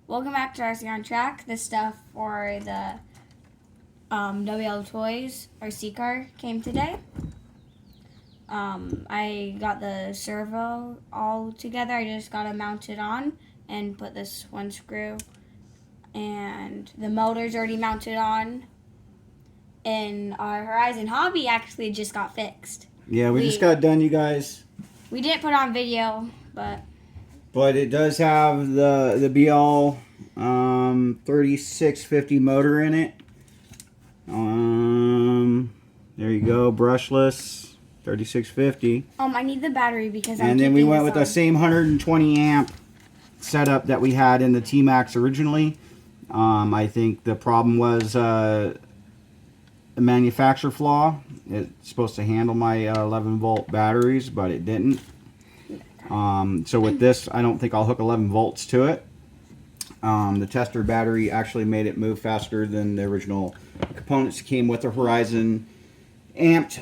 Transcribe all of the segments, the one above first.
Welcome back to RC on Track. This stuff for the WL Toys RC car came today. I got the servo all together. I just got it mounted on and put this one screw. And the motor's already mounted on. And our Horizon Hobby actually just got fixed. Yeah, we just got done, you guys. We didn't put on video, but it does have the BL 3650 motor in it. There you go, brushless 3650. I need the battery because and then we went with the same 120 amp setup that we had in the T-Max originally. I think the problem was a manufacturer flaw. It's supposed to handle my 11 volt batteries, but it didn't. So with this, I don't think I'll hook 11 volts to it. The tester battery actually made it move faster than the original components that came with the Horizon amped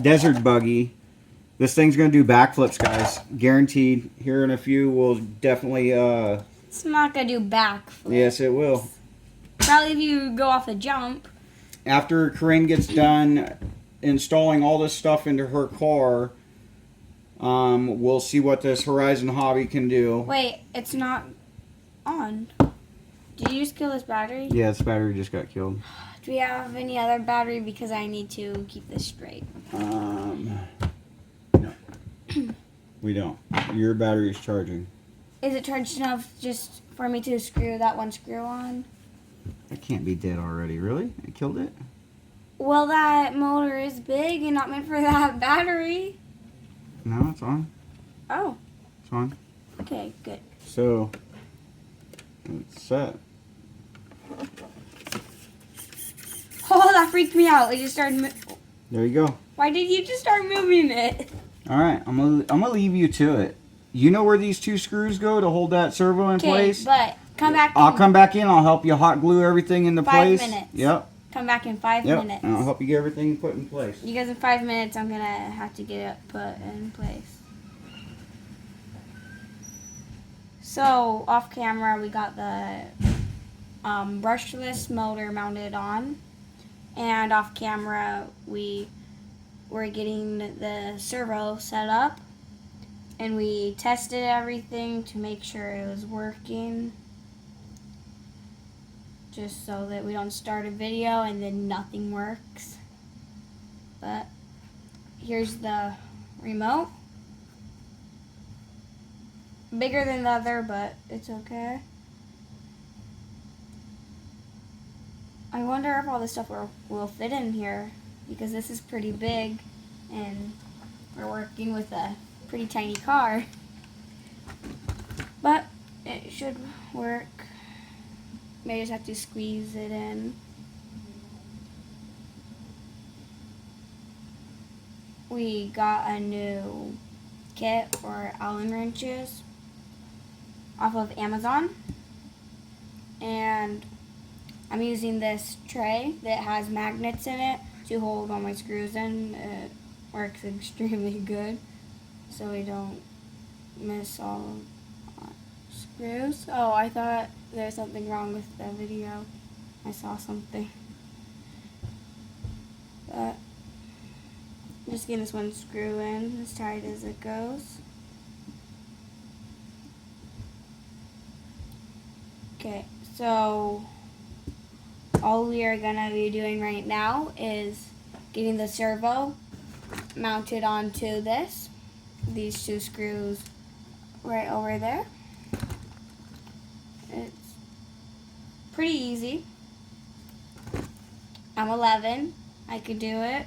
desert buggy. This thing's going to do backflips, guys. Guaranteed. Here in a few, we'll definitely... It's not going to do backflips. Yes, it will. Probably if you go off a jump. After Corinne gets done installing all this stuff into her car, we'll see what this Horizon Hobby can do. Wait, it's not on. Did you just kill this battery? Yeah, this battery just got killed. Do we have any other battery? Because I need to keep this straight. No. We don't. Your battery is charging. Is it charged enough just for me to screw that one screw on? That can't be dead already, really? It killed it? Well, that motor is big and not meant for that battery. No, it's on. Oh. It's on. Okay, good. So, it's set. Oh, that freaked me out. It just started There you go. Why did you just start moving it? Alright, I'm gonna leave you to it. You know where these two screws go to hold that servo in place? But come back. I'll come back in. I'll help you hot glue everything into place. 5 minutes. Yep. Come back in 5 Yep. minutes. And I'll help you get everything put in place. You guys, in 5 minutes, I'm gonna have to get it put in place. So off camera, we got the brushless motor mounted on, and off camera, we were getting the servo set up, and we tested everything to make sure it was working. Just so that we don't start a video and then nothing works. But here's the remote. Bigger than the other, but it's okay. I wonder if all this stuff will fit in here, because this is pretty big and we're working with a pretty tiny car. But it should work. May just have to squeeze it in. We got a new kit for Allen wrenches off of Amazon. And I'm using this tray that has magnets in it to hold all my screws in. It works extremely good, so we don't miss all screws. Oh, I thought there's something wrong with the video. I saw something. But I'm just getting this one screw in as tight as it goes. Okay, so all we are gonna be doing right now is getting the servo mounted onto these two screws right over there. It's pretty easy. I'm 11. I could do it.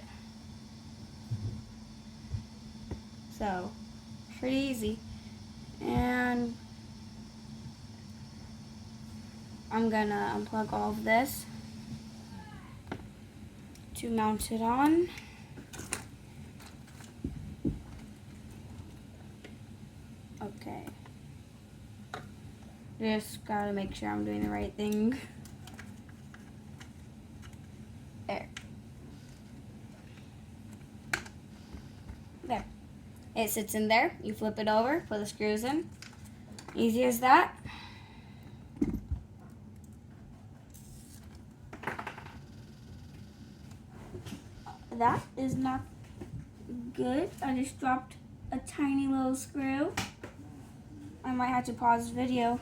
So, pretty easy. And I'm gonna unplug all of this to mount it on. Okay. Just gotta make sure I'm doing the right thing. There. There. It sits in there. You flip it over, put the screws in. Easy as that. that is not good. I just dropped a tiny little screw. I might have to pause the video.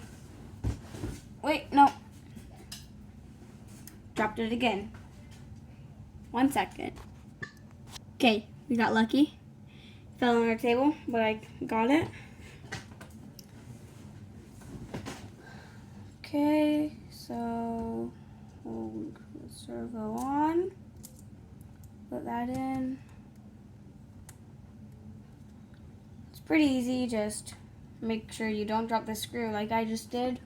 Wait, no. Dropped it again. 1 second. Okay, we got lucky. Fell on our table, but I got it. Okay, so hold the servo on. Put that in. It's pretty easy, just make sure you don't drop the screw like I just did.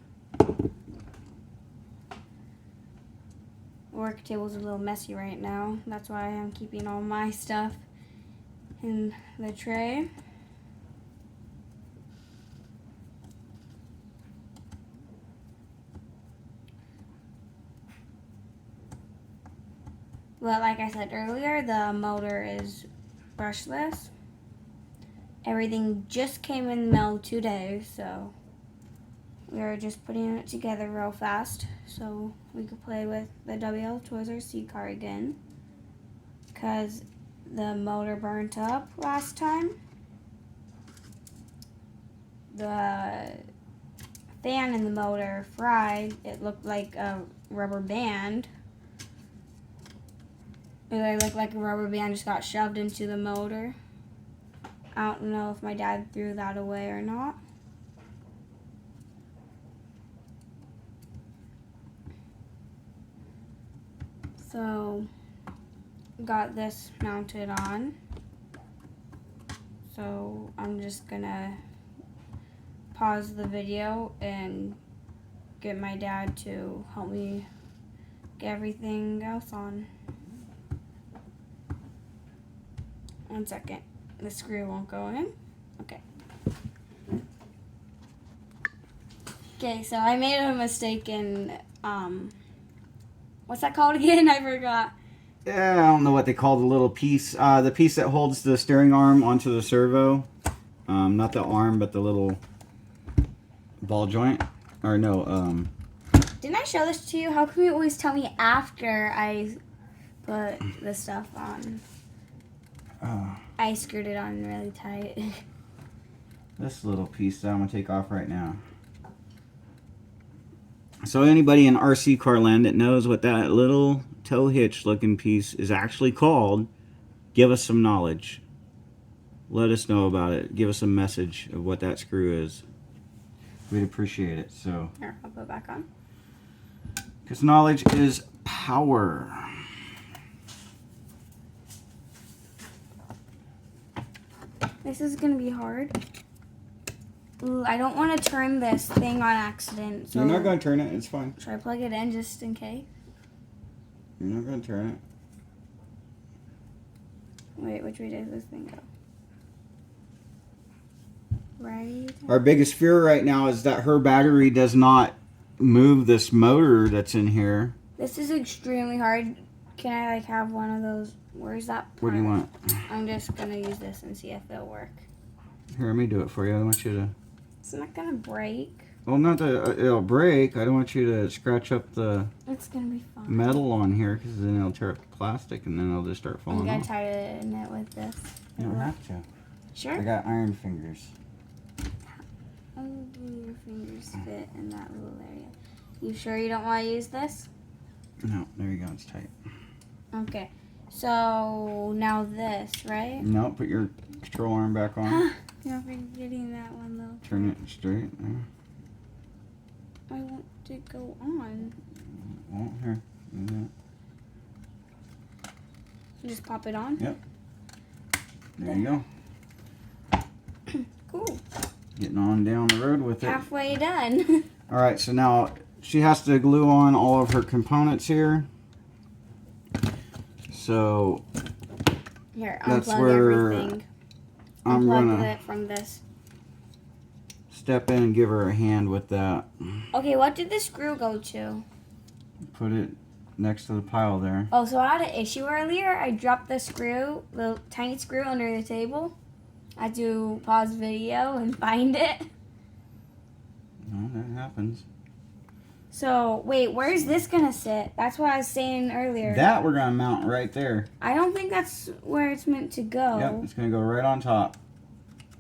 Work table's a little messy right now. That's why I'm keeping all my stuff in the tray. But like I said earlier, the motor is brushless. Everything just came in the mail today, so we are just putting it together real fast so we could play with the WL Toys R Us car again, because the motor burnt up last time. The fan in the motor fried. It looked like a rubber band. It looked like a rubber band just got shoved into the motor. I don't know if my dad threw that away or not. So, got this mounted on. So, I'm just gonna pause the video and get my dad to help me get everything else on. 1 second. The screw won't go in. Okay. Okay, so I made a mistake in, what's that called again? I forgot. Yeah, I don't know what they call the little piece. The piece that holds the steering arm onto the servo. Not the arm, but the little ball joint. Or no, Didn't I show this to you? How come you always tell me after I put the stuff on? I screwed it on really tight. this little piece that I'm going to take off right now. So anybody in RC car land that knows what that little tow hitch looking piece is actually called, give us some knowledge. Let us know about it. Give us a message of what that screw is. We'd appreciate it. So, Here, I'll put it back on. because knowledge is power. This is gonna be hard. Ooh, I don't want to turn this thing on accident. So You're not going to turn it. It's fine. should I plug it in just in case? You're not going to turn it. Wait, which way does this thing go? Right. Our biggest fear right now is that her battery does not move this motor that's in here. This is extremely hard. Can I like have one of those? Where's that part? What do you want? I'm just gonna use this and see if it'll work. Here, let me do it for you. I don't want you to... It's not gonna break. Well, not that it'll break. I don't want you to scratch up the It's gonna be fine. metal on here, because then it'll tear up the plastic and then it'll just start I'm falling gonna off. tighten it with this. You don't have to. I Sure. got iron fingers. How do your fingers fit in that little area? You sure you don't want to use this? No, there you go. It's tight. Okay. So now this, right? No, put your control arm back on. You're forgetting that one though. Turn it straight. There. I want to go on. Well, here. Do that. Just pop it on. Yep. There you go. Cool. Getting on down the road with it. Halfway done. All right, so now she has to glue on all of her components here. So Here, That's unplug where everything. I'm Unplug gonna it from this. step in and give her a hand with that. Okay, what did the screw go to? Put it next to the pile there. Oh, so I had an issue earlier. I dropped the screw, the tiny screw under the table. I had to pause video and find it. No, that happens. So wait, where's this gonna sit? That's what I was saying earlier. That we're gonna mount right there. I don't think that's where it's meant to go. Yep, it's gonna go right on top.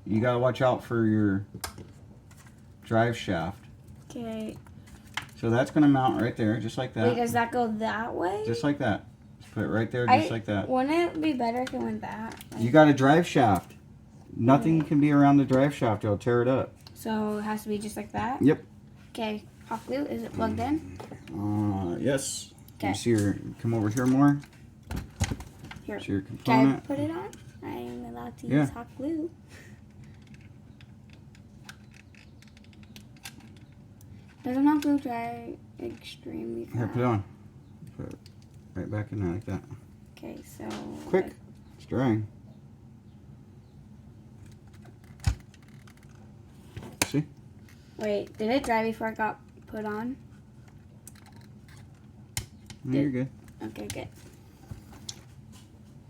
You gotta watch out for your drive shaft. Okay. So that's gonna mount right there, just like that. Wait, does that go that way? Just like that. Just put it right there, just like that. Wouldn't it be better if it went that? You got a drive shaft. Nothing can be around the drive shaft. It'll tear it up. So it has to be just like that? Yep. Okay. Hot glue, is it plugged in? Yes. Okay. You see your, come over here more. Here. See your Can I component. put it on? I am allowed to Yeah. use hot glue. Doesn't hot glue dry extremely fast? Here, put it on. Put it right back in there like that. Okay, so... Quick. It's drying. See? Wait, did it dry before it got put on? No, you're good. Okay, good.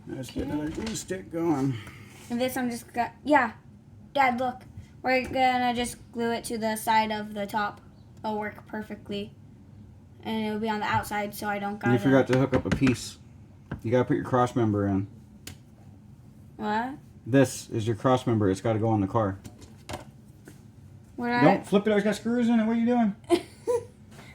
Let's get another glue stick going. And this I'm just got... Yeah. Dad, look. We're gonna just glue it to the side of the top. It'll work perfectly. And it'll be on the outside so I don't gotta... You forgot to hook up a piece. You gotta put your cross member in. What? This is your cross member. It's gotta go on the car. Where Don't flip it. It's got screws in it. What are you doing?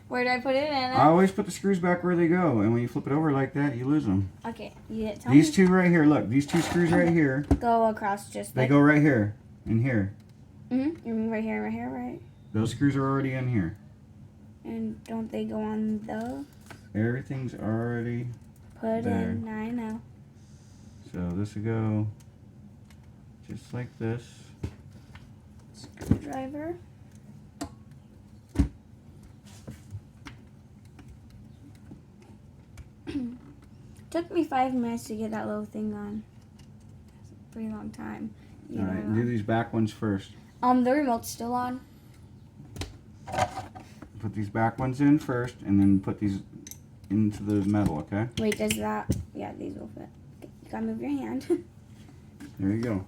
Where do I put it in? I always put the screws back where they go. And when you flip it over like that, you lose them. Okay, you tell These me. two right here. Look, these two screws right here. Go across just They like... go right here and here. Mm-hmm. You mean right here, right? Those screws are already in here. And don't they go on those? Everything's already Put there. in, I know. So this will go just like this. Screwdriver. Took me 5 minutes to get that little thing on. It's a pretty long time. You All right, do these back ones first. The remote's still on. Put these back ones in first, and then put these into the metal. Okay. Wait, does that? Yeah, these will fit. Okay, you gotta move your hand. There you go.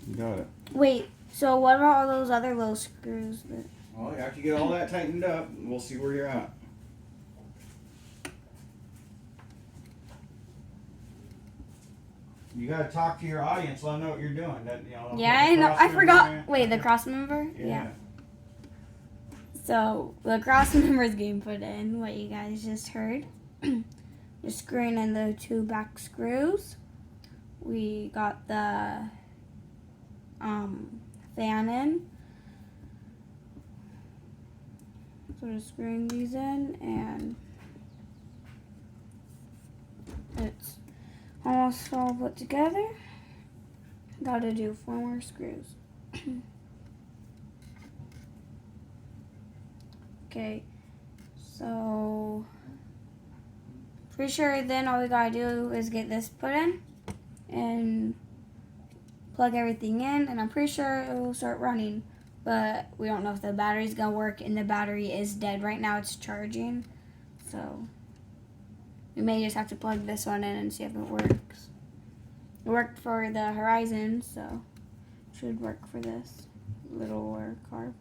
You got it. Wait, so what about all those other little screws? Well, after you get all that tightened up, we'll see where you're at. You gotta talk to your audience. Let them know what you're doing. That, you know, Yeah, I know. I forgot. Wait, the cross member? Yeah. So the cross member is getting put in. What you guys just heard. Just screwing in the 2 back screws. We got the fan in. So we're screwing these in, and it's almost all put together. Gotta do 4 more screws. Okay, so pretty sure then all we gotta do is get this put in and plug everything in, and I'm pretty sure it will start running, but we don't know if the battery's gonna work, and the battery is dead right now. It's charging, so we may just have to plug this one in and see if it works. It worked for the Horizon, so it should work for this little car.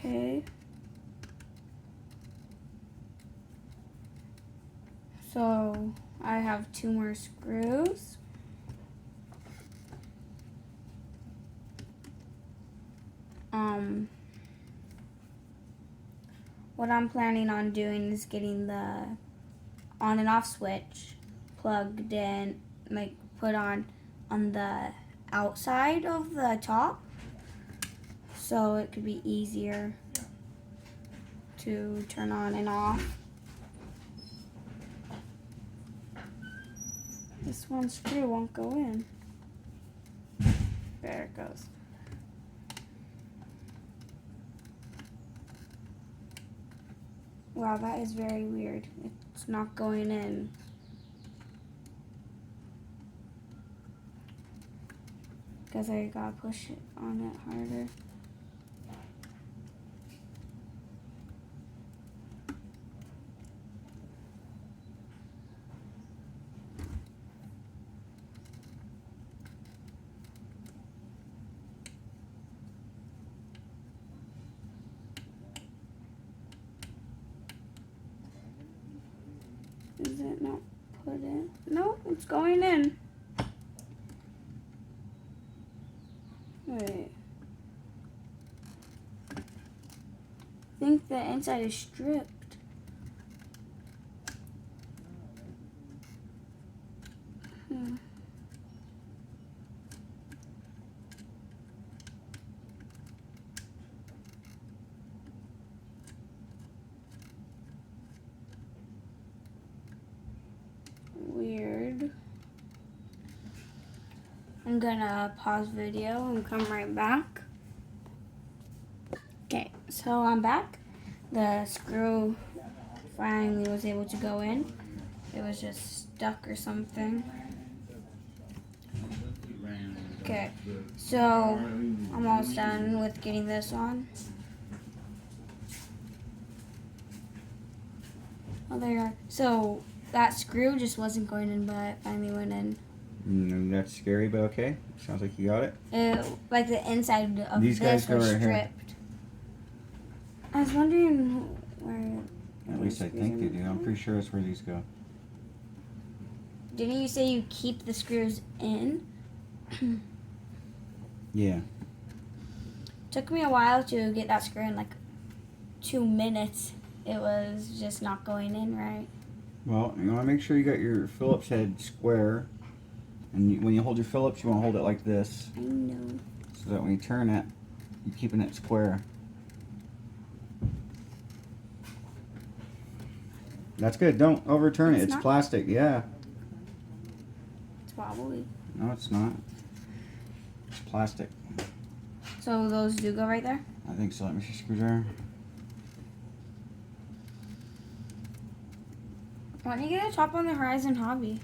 Okay. So I have 2 more screws. What I'm planning on doing is getting the on and off switch plugged in, like put on the outside of the top, so it could be easier to turn on and off. This one screw won't go in. There it goes. Wow, that is very weird. It's not going in. Because I gotta push it on it harder. Is it not put in? No, it's going in. Wait. I think the inside is stripped. Hmm. Weird. I'm gonna pause video and come right back. Okay, so I'm back. The screw finally was able to go in. It was just stuck or something. Okay, so I'm almost done with getting this on. Oh, there you are. So that screw just wasn't going in, but it finally went in. That's scary, but okay. Sounds like you got it. Like the inside of These guys this go was right here. stripped. I was wondering where. At least I think they do. I'm pretty sure that's where these go. Didn't you say you keep the screws in? Yeah. Took me a while to get that screw in, like 2 minutes. It was just not going in right. Well, you want to make sure you got your Phillips head square. And when you hold your Phillips, you want to hold it like this. I know. So that when you turn it, you're keeping it square. That's good. Don't overturn it. It's It's not? plastic. Yeah. It's wobbly. No, it's not. It's plastic. So those do go right there? I think so. Let me see screwdriver. Why don't you get a top on the Horizon Hobby?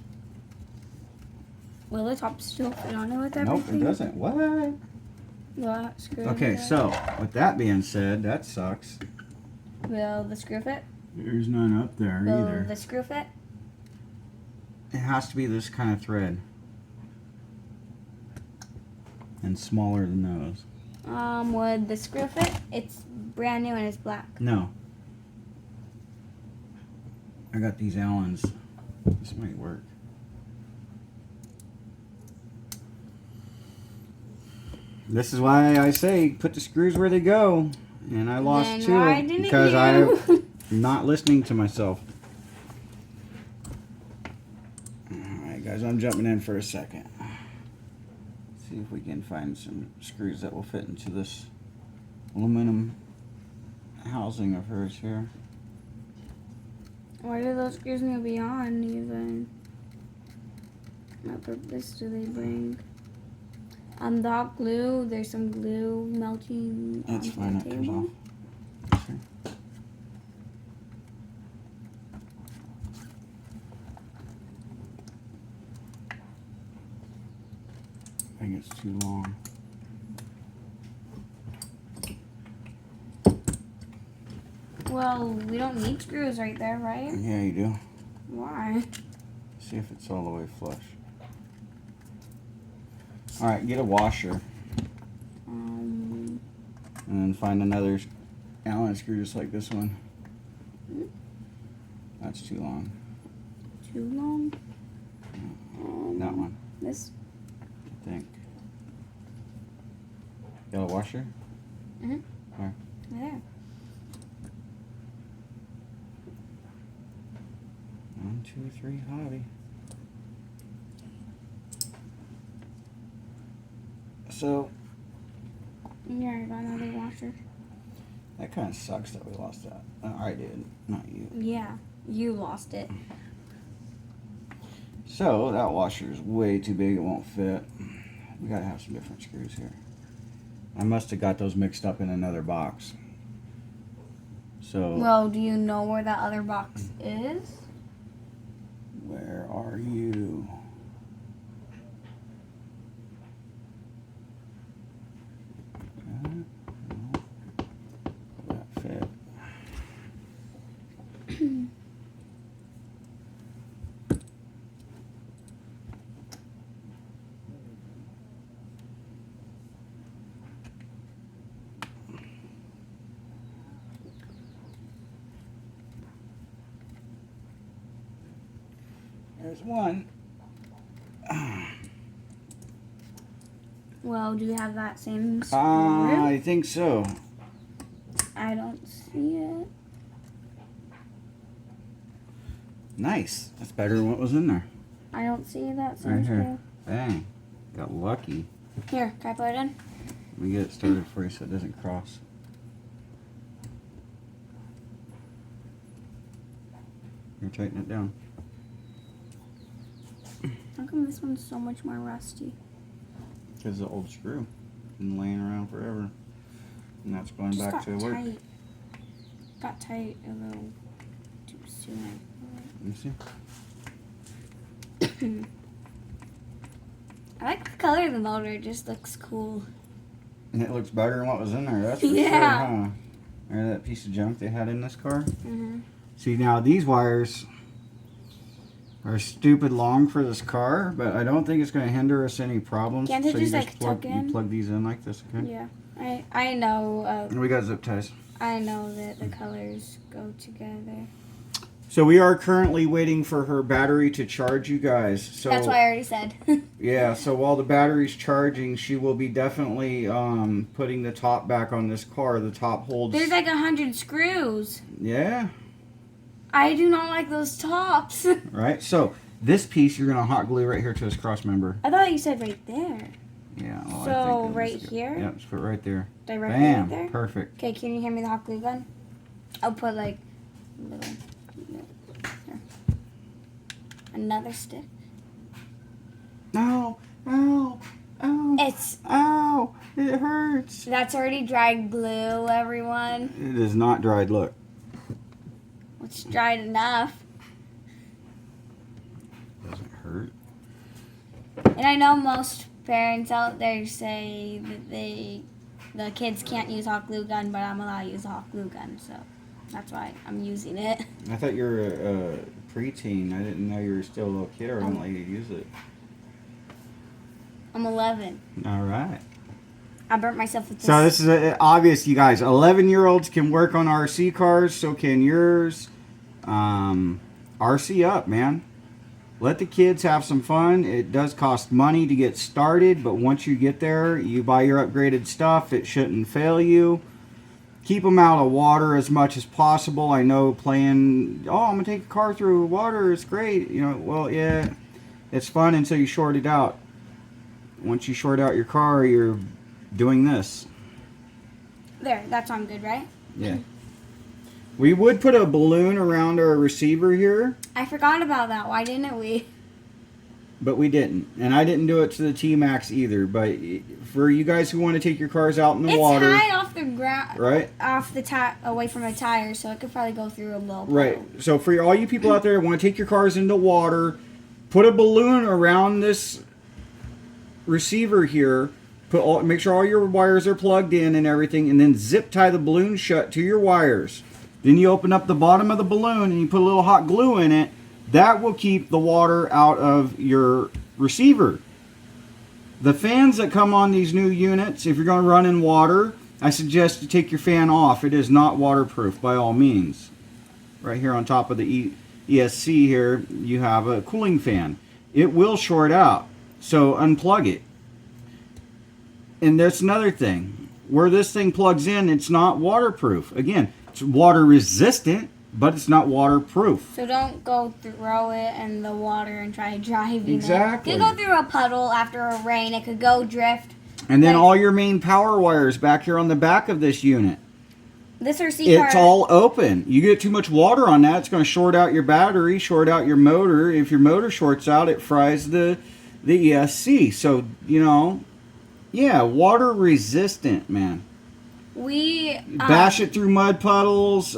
Will the top still fit on it with Nope, everything? it doesn't. What? What? Screw Okay, fit? so with that being said, that sucks. Will the screw fit? There's none up there Will either. the screw fit? It has to be this kind of thread. And smaller than those. Would the screw fit? It's brand new and it's black. No. I got these Allens. This might work. This is why I say put the screws where they go. And I lost Then two why didn't because you? I'm not listening to myself. Alright guys, I'm jumping in for a second. See if we can find some screws that will fit into this aluminum housing of hers here. Why do those screws need to be on even? What purpose do they bring? The hot glue, there's some glue melting That's onto fine, the it comes table. off. Sure. I think it's too long. Well, we don't need screws right there, right? Yeah, you do. Why? See if it's all the way flush. Alright, get a washer Um, and then find another Allen screw just like this one. That's too long. too long. That one, This. I think. Got a washer? Mhm. Where? There. 1, 2, 3, hobby. So, Yeah, I got another washer. that kind of sucks that we lost that. I did, not you. Yeah, you lost it. So, that washer is way too big, it won't fit. We gotta have some different screws here. I must have got those mixed up in another box. So, Well, do you know where that other box is? where are you? That fit. There's one. Well, do you have that same screw? I think so. I don't see it. Nice. That's better than what was in there. I don't see that same Right screw. here. Bang. Got lucky. Here, can I put it in? Let me get it started for you so it doesn't cross. Here, tighten it down. How come this one's so much more rusty? Because the old screw. Been laying around forever. And that's going Just back got to work. tight. Got tight a little too soon. Let me see. I like the color of the motor. It just looks cool. And it looks better than what was in there. That's for Yeah. sure, huh? Or that piece of junk they had in this car. Mm-hmm. See, now these wires are stupid long for this car, but I don't think it's going to hinder us any problems. Can't it so just, you like, plug, tuck in? You plug these in like this, okay? Yeah, I know. And we got zip ties. I know that the colors go together. So we are currently waiting for her battery to charge, you guys. So That's what I already said. yeah, so while the battery's charging, she will be definitely putting the top back on this car. The top holds. There's like 100 screws. Yeah. I do not like those tops. Right. So this piece you're gonna hot glue right here to this cross member. I thought you said right there. Yeah. Well, So, I think right here? Yeah, just put it right there. Directly Bam. right there. Perfect. Okay, can you hand me the hot glue gun? I'll put like little. Here. Another stick. No. Ow. Ow. It's Ow. It hurts. that's already dried glue, everyone. It is not dried. Look. It's dried enough. Doesn't hurt. And I know most parents out there say that the kids can't use hot glue gun, but I'm allowed to use a hot glue gun, so that's why I'm using it. I thought you were a preteen. I didn't know you were still a little kid, or I wouldn't let you use it. I'm 11. All right. I burnt myself with this. So this is obvious, you guys. 11-year-olds can work on RC cars, so can yours. RC up, man. Let the kids have some fun. It does cost money to get started, but once you get there, you buy your upgraded stuff. It shouldn't fail you. Keep them out of water as much as possible. I know playing, oh, I'm going to take a car through water. It's great. You know, well, yeah, it's fun until you short it out. Once you short out your car, you're doing this. There, that's on good, right? Yeah. We would put a balloon around our receiver here, I forgot about that. Why didn't we? but we didn't. And I didn't do it to the T-Max either. But for you guys who want to take your cars out in the It's water, high off the ground, right? off the away from the tires, so it could probably go through a little. Right. So for all you people out there who want to take your cars into water, put a balloon around this receiver here. Make sure all your wires are plugged in and everything, and then zip tie the balloon shut to your wires. Then you open up the bottom of the balloon and you put a little hot glue in it. That will keep the water out of your receiver. The fans that come on these new units, if you're going to run in water, I suggest you take your fan off. It is not waterproof by all means. Right here on top of the ESC here, you have a cooling fan. It will short out, so unplug it. And that's another thing. Where this thing plugs in, it's not waterproof. Again, it's water resistant, but it's not waterproof. So don't go throw it in the water and try driving Exactly. it. It could go through a puddle after a rain. It could go drift. And then Like- all your main power wires back here on the back of this unit. This RC car. It's all open. You get too much water on that, it's going to short out your battery, short out your motor. If your motor shorts out, it fries the ESC. So, you know, yeah, water resistant, man. We Bash it through mud puddles,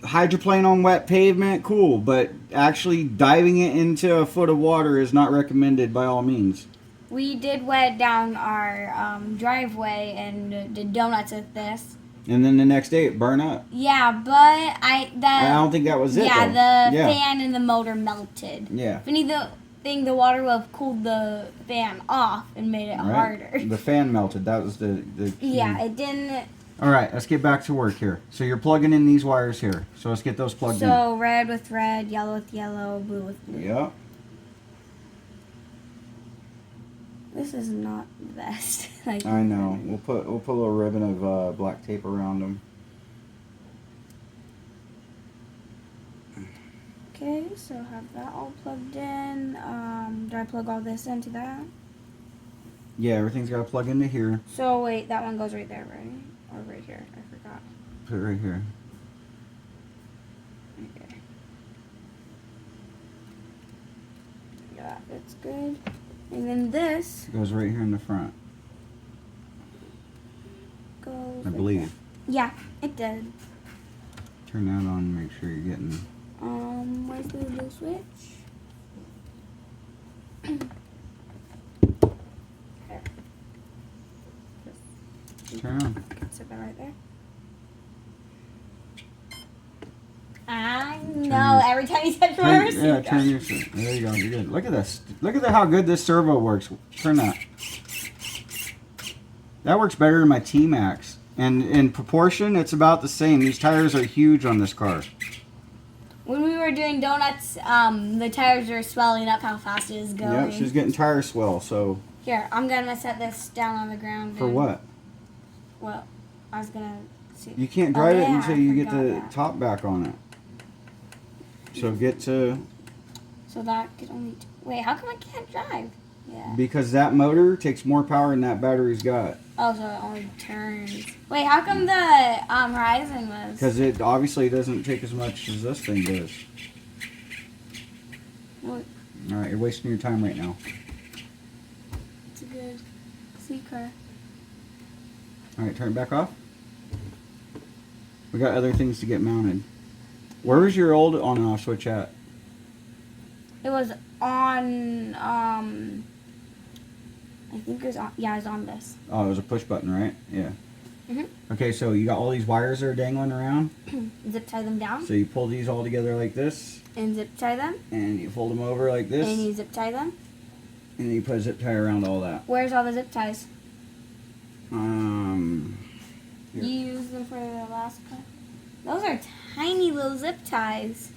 hydroplane on wet pavement, cool. But actually diving it into a foot of water is not recommended by all means. We did wet down our driveway and did donuts with this. And then the next day it burned up. Yeah, but I don't think that was it. Yeah, though. the fan and the motor melted. Yeah. If anything, the water would have cooled the fan off and made it Right? harder. The fan melted. That was the key. Yeah, it didn't All right, let's get back to work here. So you're plugging in these wires here. So let's get those plugged in. So red with red, yellow with yellow, blue with blue. Yep. This is not the best. Like, I know. We'll put a little ribbon of black tape around them. Okay, so have that all plugged in. Do I plug all this into that? Yeah, everything's got to plug into here. So wait, that one goes right there, right? Or right here? I forgot. Put it right here. Okay. Yeah, that's good. And then this It goes right here in the front, goes. I like believe. that. Yeah, it did. Turn that on and make sure you're getting. Where's the blue switch? There. Turn on. Set that right there. I know. Every time you touch my receiver. Yeah, turn your. There you go. You're good. Look at this. Look at how good this servo works. Turn that. That works better than my T-Max. And in proportion, it's about the same. These tires are huge on this car. When we were doing donuts, the tires were swelling up how fast it was going. Yep, she's getting tire swell. So Here, I'm gonna set this down on the ground. for and- what? Well, I was gonna see. You can't drive it yeah, until I you get forgot the that. top back on it. So get to, So that could only. Wait, how come I can't drive? Yeah. because that motor takes more power than that battery's got. Oh, so it only turns. Wait, how come the Horizon was? Because it obviously doesn't take as much as this thing does. Well, All right, you're wasting your time right now. it's a good C car. All right, turn it back off. We got other things to get mounted. Where was your old on and off switch at? It was on. I think it was on. Yeah, it was on this. Oh, it was a push button, right? Yeah. Mhm. Okay, so you got all these wires that are dangling around. Zip tie them down So you pull these all together like this, and zip tie them, and you fold them over like this, and you zip tie them. and then you put a zip tie around all that. Where's all the zip ties? Here. You use them for the last car. Those are tiny little zip ties.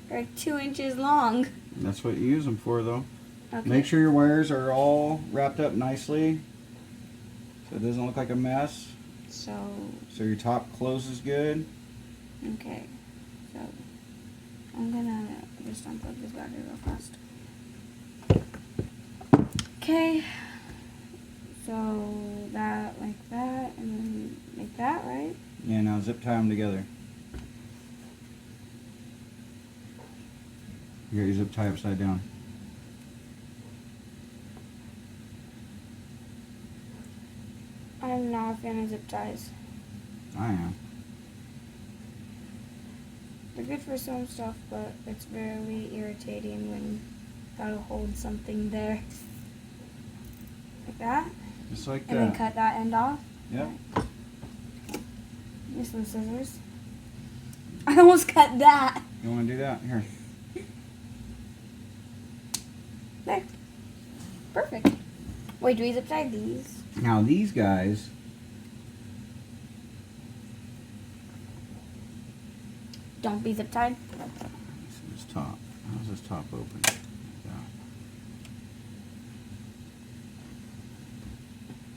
They're like 2 inches long. That's what you use them for, though. Okay. Make sure your wires are all wrapped up nicely, so it doesn't look like a mess. So, So your top closes good. okay. So, I'm gonna just unplug this battery real fast. Okay. So, that, like that, and then like that, right? Yeah, now zip tie them together. You got your zip tie upside down. I'm not a fan of zip ties. I am. They're good for some stuff, but it's very irritating when you gotta hold something there. Like that. Just like And then that. cut that end off. Yep. Use some scissors. I almost cut that. You want to do that? Here. There. Perfect. Wait, do we zip tie these? Now these guys, Don't be zip tied. this top. How's this top open?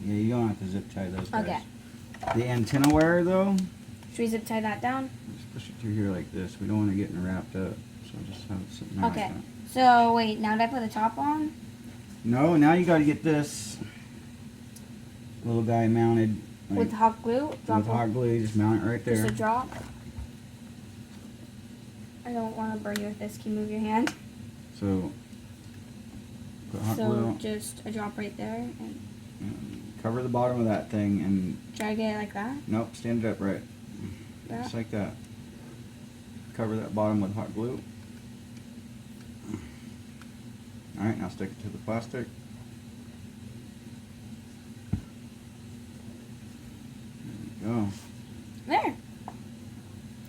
Yeah, you don't have to zip tie those guys. Okay. The antenna wire though, Should we zip tie that down? just push it through here like this. We don't want to get it wrapped up, so just have it sitting there Okay. like that. So wait, now did I put the top on? No, now you got to get this little guy mounted like, With hot glue? Drop with hot glue. Just mount it right Just there. a drop. I don't want to burn you with this. Can you move your hand? So put hot So glue. just a drop right there and Cover the bottom of that thing and try to get it like that. nope, stand it up right. That. Just like that. Cover that bottom with hot glue. Alright, now stick it to the plastic. There you go. There.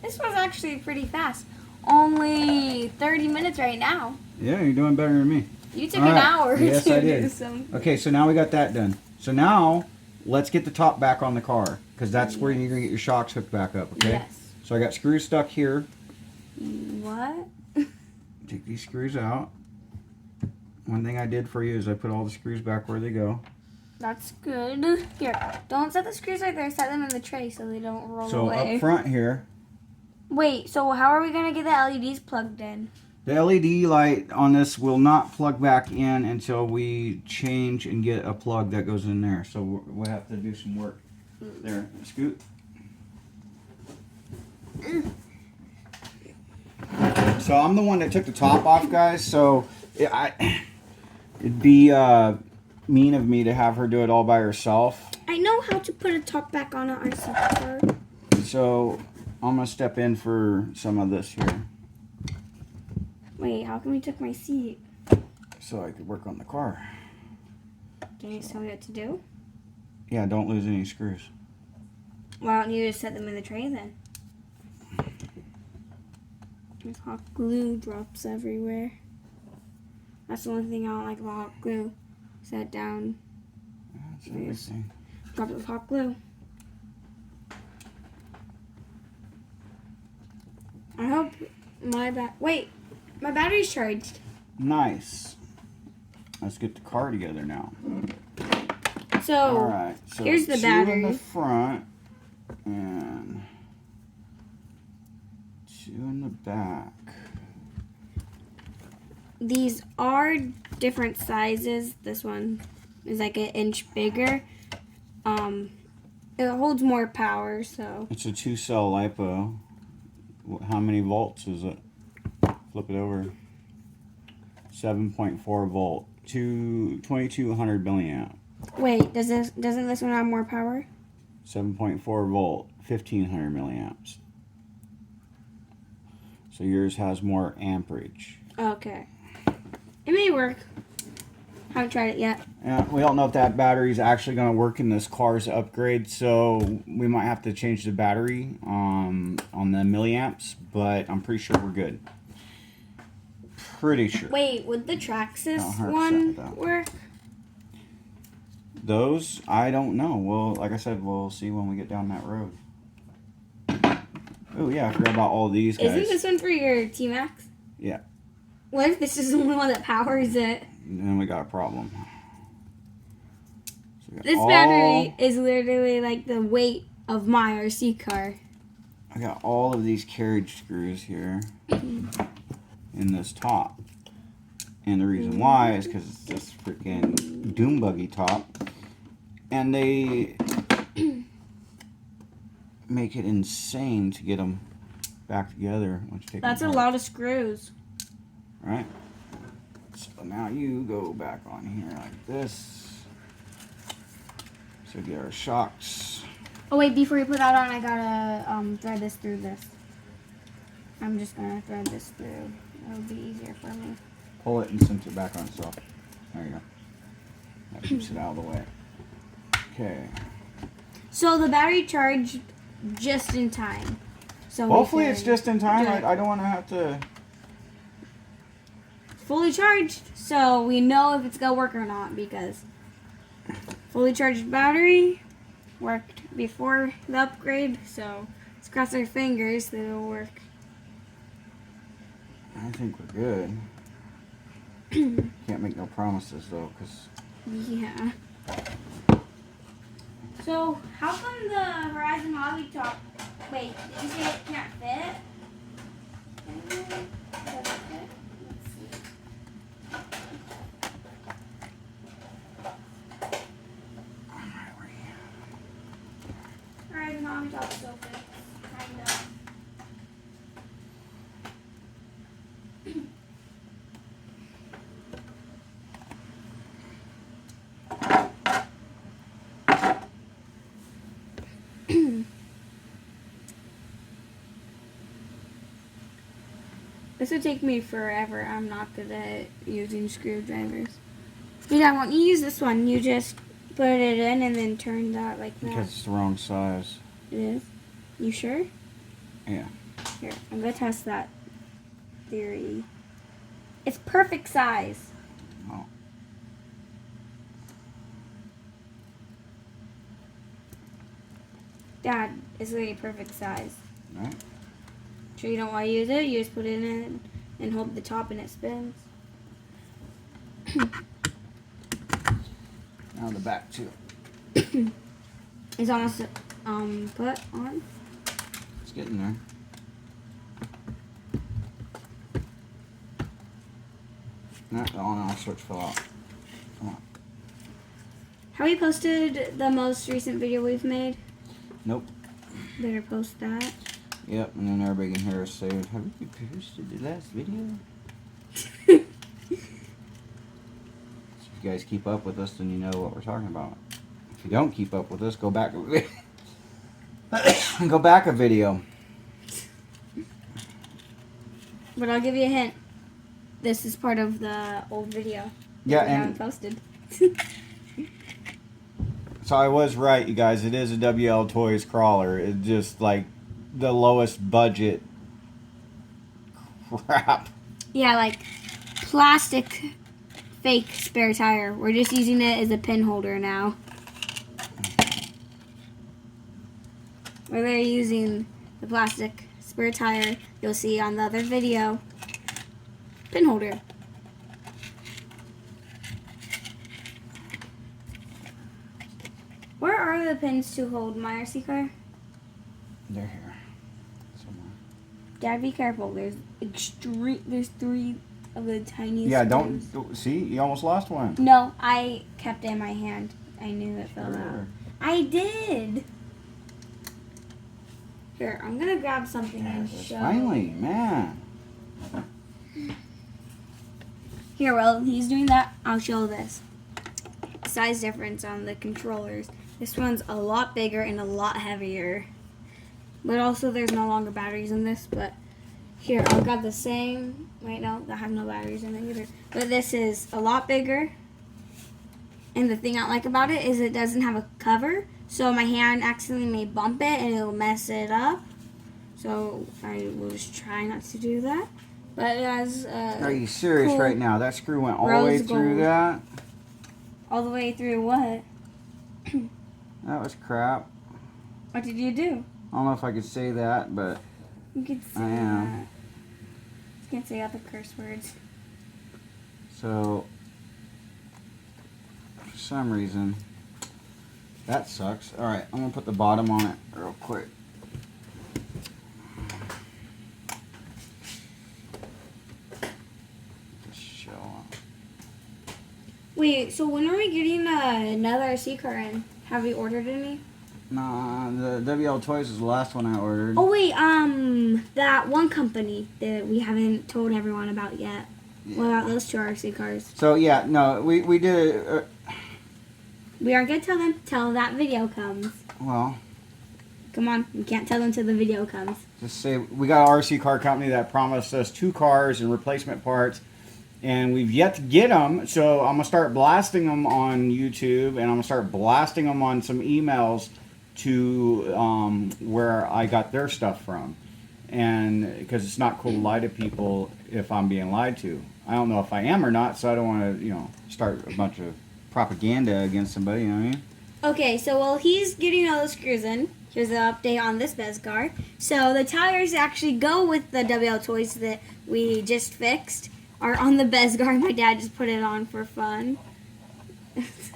This was actually pretty fast. Only 30 minutes right now. Yeah, you're doing better than me. You took All an right. hour Yes, to I do did. some. Okay, so now we got that done. So now let's get the top back on the car, because that's where you're gonna get your shocks hooked back up. Okay. Yes. So I got screws stuck here. What? Take these screws out. One thing I did for you is I put all the screws back where they go. That's good. Here, don't set the screws right there. Set them in the tray so they don't roll So away. up front here, Wait, so how are we going to get the LEDs plugged in? the LED light on this will not plug back in until we change and get a plug that goes in there. So we'll have to do some work there. Scoot. So I'm the one that took the top off, guys. So it'd be mean of me to have her do it all by herself. I know how to put a top back on an RC car. So I'm gonna step in for some of this here, Wait, how come you took my seat? so I could work on the car. Can you tell me what to do? Yeah, don't lose any screws. Why don't you just set them in the tray then? There's hot glue drops everywhere. That's the only thing I don't like about hot glue. Set down, That's everything. drop it with hot glue. I hope my my battery's charged. Nice. Let's get the car together now. So All right. So here's the two battery. in the front and two in the back. these are different sizes. This one is like an inch bigger. It holds more power, so It's a 2-cell LiPo. How many volts is it? Flip it over. 7.4 volt. 2200 milliamp. wait, doesn't this one have more power? 7.4 volt. 1500 milliamps. So yours has more amperage. Okay. It may work. Haven't tried it yet. Yeah, we don't know if that battery is actually going to work in this car's upgrade, so we might have to change the battery on the milliamps, but I'm pretty sure we're good. Pretty sure. Wait, would the Traxxas 100% one with that. work? Those, I don't know. Well, like I said, we'll see when we get down that road. Oh, yeah, I forgot about all these guys. Isn't this one for your T-Max? Yeah. What if this is the only one that powers it? And then we got a problem. So we got This battery is literally like the weight of my RC car. I got all of these carriage screws here in this top. And the reason why is because it's this freaking Doom Buggy top. And they make it insane to get them back together. Once you take That's a them apart. lot of screws. Right? So now you go back on here like this. So get our shocks. Oh wait, before you put that on, I gotta thread this through this. I'm just gonna thread this through. It'll be easier for me. Pull it and cinch it back on itself. There you go. That keeps it out of the way. Okay. So the battery charged just in time. So we Hopefully can it's just in time. do it. I don't want to have to. fully charged, so we know if it's gonna work or not, because fully charged battery worked before the upgrade, so let's cross our fingers that it'll work. I think we're good. Can't make no promises though, because Yeah. So how come the Horizon Hobby top? Wait, did you say it can't fit? Does it fit? Let's see. Horizon Hobby top still fits, kinda. This would take me forever. I'm not good at using screwdrivers. Yeah, when you use this one, you just put it in and then turn that like that. because it's the wrong size. It is. You sure? Yeah. Here, I'm gonna test that theory. It's perfect size. Oh. Dad, it's a perfect size. Right. Sure you don't want to use it? You just put it in and hold the top and it spins. Now the back too. It's almost put on. It's getting there. No, the on and off switch fell out. Come on. Have we posted the most recent video we've made? Nope. Better post that. Yep, and then everybody can hear us say, have you posted the last video? If you guys keep up with us, then you know what we're talking about. If you don't keep up with us, go back go back a video. But I'll give you a hint. This is part of the old video. Yeah, that we haven't and posted. so I was right, you guys. It is a WL Toys crawler. It's just like the lowest budget crap. Yeah, like plastic fake spare tire. We're just using it as a pin holder now. Where they're using the plastic spare tire, you'll see on the other video, pin holder. Where are the pins to hold my RC car? They're here somewhere. Dad, be careful. There's three of the tiniest. Yeah, screws. don't see. You almost lost one. No, I kept it in my hand. I knew it fell out. Sure. I did. Here, I'm gonna grab something and Yes, show. finally, man. Here, while he's doing that, I'll show this. Size difference on the controllers. This one's a lot bigger and a lot heavier. But also there's no longer batteries in this, but here, I've got the same. Wait, no, that has no batteries in it either. But this is a lot bigger. And the thing I like about it is it doesn't have a cover. So my hand accidentally may bump it and it'll mess it up. So I will just try not to do that. But it has Are you serious cool right now? That screw went all the way rose through gold. that? all the way through what? That was crap. What did you do? I don't know if I could say that, but You can say I am. that. You can't say other curse words. So, for some reason, that sucks. Alright, I'm going to put the bottom on it real quick. Just show off. Wait, so when are we getting another C car in? Have we ordered any? Nah, the WL Toys is the last one I ordered. Oh wait, that one company that we haven't told everyone about yet. What about those two RC cars? So, yeah, no, we did, We aren't gonna tell them till that video comes. well, Come on, we can't tell them till the video comes. just say we got an RC car company that promised us 2 cars and replacement parts, and we've yet to get them. So I'm gonna start blasting them on YouTube, and I'm gonna start blasting them on some emails to where I got their stuff from, and because it's not cool to lie to people if I'm being lied to. I don't know if I am or not, so I don't want to, start a bunch of propaganda against somebody. You know what I mean? Okay, so while he's getting all the screws in, here's an update on this Bez car. So the tires actually go with the WL Toys that we just fixed are on the Bez car. My dad just put it on for fun. It's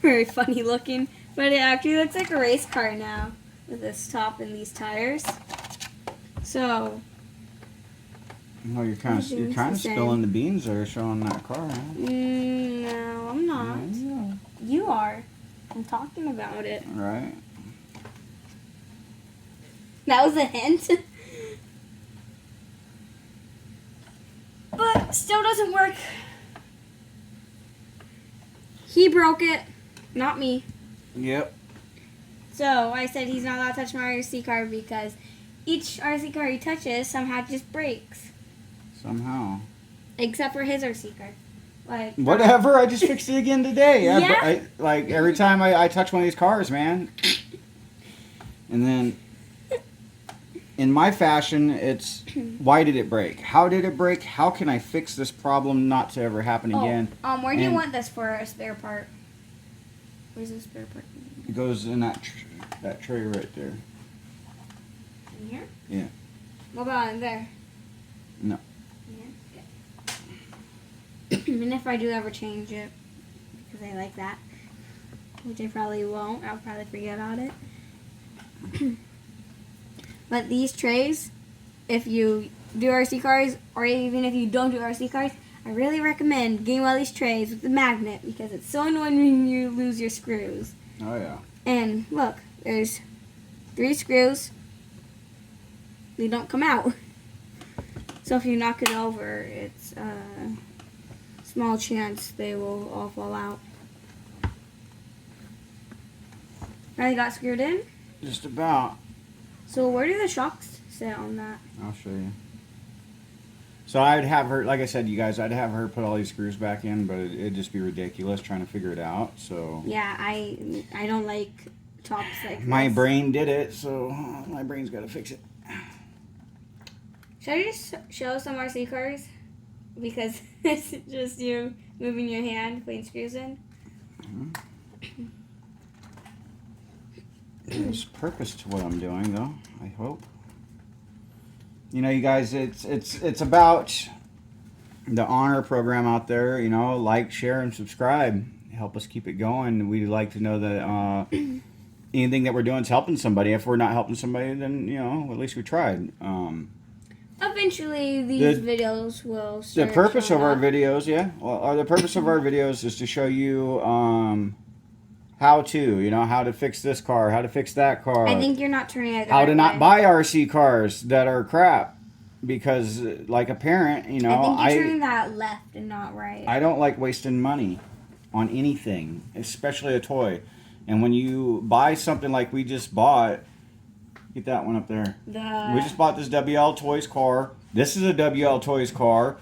very funny looking, but it actually looks like a race car now with this top and these tires. So Well, you're kind of Everything's the same. spilling the beans there, showing that car. Huh? no, I'm not. Yeah, You are. I'm talking about it. right. That was a hint. But still doesn't work. He broke it, not me. Yep. So I said he's not allowed to touch my RC car because each RC car he touches somehow just breaks. Somehow. Except for his RC car. Like Whatever. I just fixed it again today. Yeah? I like every time I touch one of these cars, man. And then, in my fashion, it's why did it break? How did it break? How can I fix this problem not to ever happen again? Where do you And- want this for a spare part? Where's the spare part? It goes in that That tray right there. In here? Yeah. What about in there? No. Yeah. Okay. And if I do ever change it, because I like that, which I probably won't, I'll probably forget about it. But these trays, if you do RC cars, or even if you don't do RC cars, I really recommend getting one of these trays with the magnet because it's so annoying when you lose your screws. Oh yeah. And look, there's 3 screws. They don't come out. So if you knock it over, it's a small chance they will all fall out. Now they got screwed in. Just about. So where do the shocks sit on that? I'll show you. So I'd have her, like I said, you guys, I'd have her put all these screws back in, but it'd just be ridiculous trying to figure it out. So Yeah, I don't like tops like my this. brain did it, so my brain's got to fix it. Should I just show some RC cars? Because it's just you moving your hand, putting screws in. There's purpose to what I'm doing, though. I hope. You know, you guys, it's about the honor program out there. You know, like, share, and subscribe. Help us keep it going. We'd like to know that anything that we're doing is helping somebody. If we're not helping somebody, then you know, at least we tried. Eventually, these videos will The start purpose of showing our up. videos, yeah. Well, the purpose of our videos is to show you how to, you know, how to fix this car, how to fix that car. I think you're not turning it. How to right not way. buy RC cars that are crap, because like a parent, you know, I think you're turning that left and not right. I don't like wasting money on anything, especially a toy. And when you buy something like we just bought, get that one up there. We just bought this WL Toys car. This is a WL Toys car.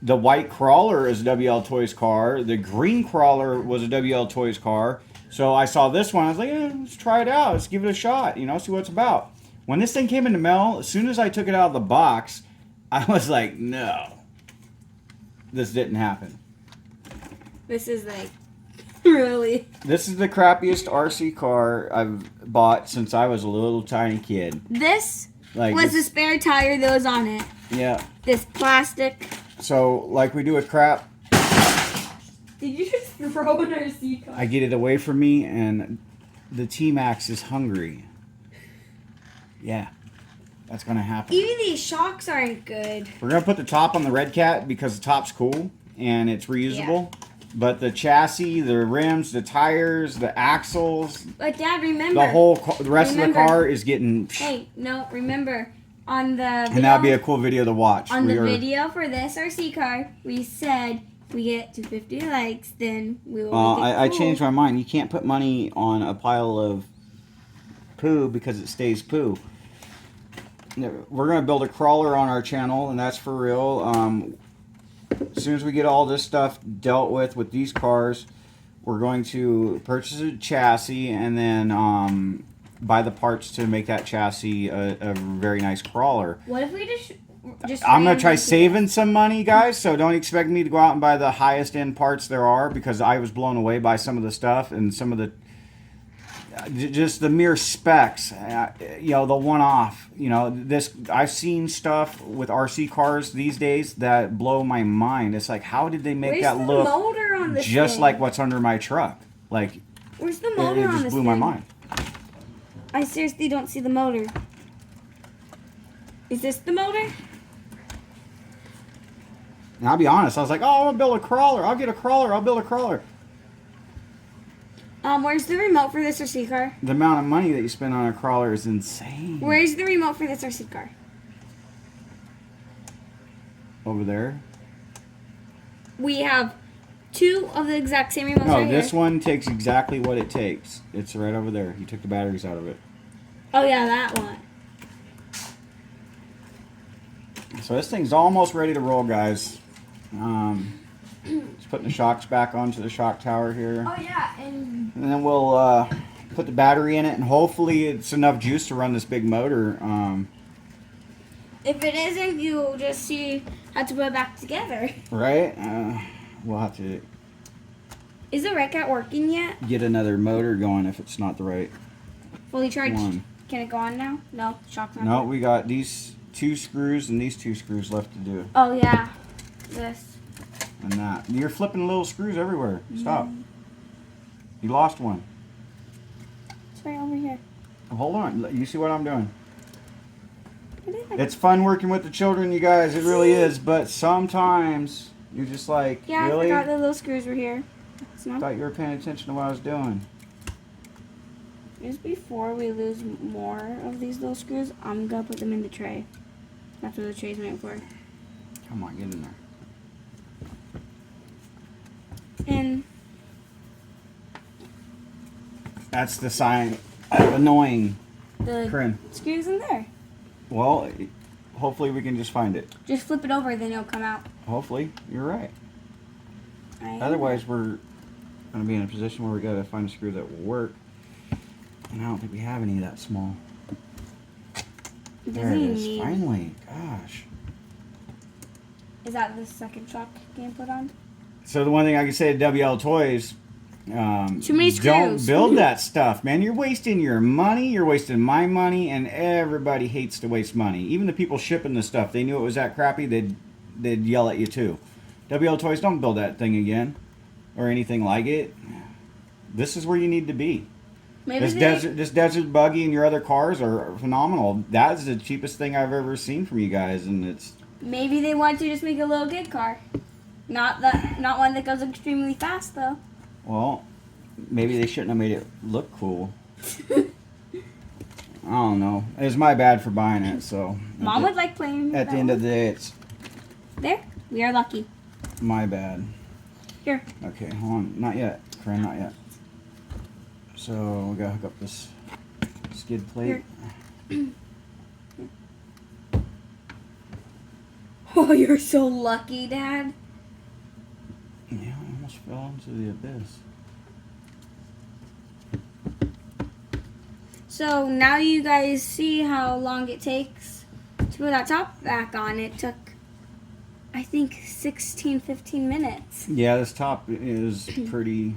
The white crawler is a WL Toys car. The green crawler was a WL Toys car. So I saw this one. I was like, let's try it out. Let's give it a shot. You know, see what it's about. When this thing came in the mail, as soon as I took it out of the box, I was like, no. This didn't happen. This is like really. This is the crappiest RC car I've bought since I was a little tiny kid. This Like was the it's- spare tire that was on it. Yeah. This plastic. So, like we do with crap, Did you just throw an RC car? I get it away from me, and the T-Max is hungry. Yeah. That's going to happen. Even these shocks aren't good. We're going to put the top on the Red Cat because the top's cool and it's reusable. But the chassis, the rims, the tires, the axles, But Dad, remember. the rest of the Remember. car is getting... Hey, no, remember. On the video, And that would be a cool video to watch. on the video for this RC car, we said we get to 50 likes, then we will make it I cool. changed my mind. You can't put money on a pile of poo because it stays poo. We're going to build a crawler on our channel, and that's for real. As soon as we get all this stuff dealt with these cars, we're going to purchase a chassis and then buy the parts to make that chassis a very nice crawler. What if we just I'm going ran to try into saving some money, guys, so don't expect me to go out and buy the highest end parts there are, because I was blown away by some of the stuff and some of the just the mere specs, you know, the one-off. You know, this I've seen stuff with RC cars these days that blow my mind. It's like, how did they make Where's that the look motor on this just thing? like what's under my truck? Like, Where's the it motor on just this blew my thing? mind. I seriously don't see the motor. Is this the motor? And I'll be honest, I was like, oh, I'll build a crawler. I'll get a crawler. I'll build a crawler. Where's the remote for this RC car? The amount of money that you spend on a crawler is insane. Where's the remote for this RC car? Over there. We have 2 of the exact same remotes No, right this here. one takes exactly what it takes. It's right over there. You took the batteries out of it. Oh yeah, that one. So this thing's almost ready to roll, guys. Just putting the shocks back onto the shock tower here. Oh yeah, and And then we'll put the battery in it, and hopefully it's enough juice to run this big motor. if it isn't, you'll just see how to put it back together. Right? We'll have to Is the Red Cat working yet? get another motor going if it's not the right Fully charged. One. Can it go on now? No, shock's not. No, good. we got these 2 screws and these 2 screws left to do. Oh yeah, this. And that. You're flipping little screws everywhere. Stop. You lost one. It's right over here. Hold on. You see what I'm doing? It is. It's fun working with the children, you guys. It really is. But sometimes you're just like, Yeah, really? I forgot the little screws were here. It's I not. thought you were paying attention to what I was doing. Just before we lose more of these little screws, I'm gonna put them in the tray. That's what the tray's meant for. Come on, get in there. And That's the sign of annoying the Corinne. screws in there. Well, hopefully we can just find it. Just flip it over, then it'll come out. Hopefully, you're right. Otherwise, we're going to be in a position where we got to find a screw that will work. And I don't think we have any that small. There it is. Finally. Gosh. Is that the second shock game put on? So the one thing I can say to WL Toys, Too many don't screws. build that stuff, man. You're wasting your money. You're wasting my money, and everybody hates to waste money. Even the people shipping the stuff, they knew it was that crappy. They'd yell at you too. WL Toys, don't build that thing again, or anything like it. This is where you need to be. Maybe This desert buggy and your other cars are phenomenal. That's the cheapest thing I've ever seen from you guys, and it's maybe they want to just make a little good car. Not one that goes extremely fast though. well, maybe they shouldn't have made it look cool. I don't know. It was my bad for buying it, so Mom would like playing. at the end of the day, it's There, we are lucky. my bad. Here. Okay, hold on. Not yet, Corinne, not yet. So we gotta hook up this skid plate. Oh, you're so lucky, Dad. Yeah, I almost fell into the abyss. So now you guys see how long it takes to put that top back on. It took, I think, 15 minutes. Yeah, this top is pretty.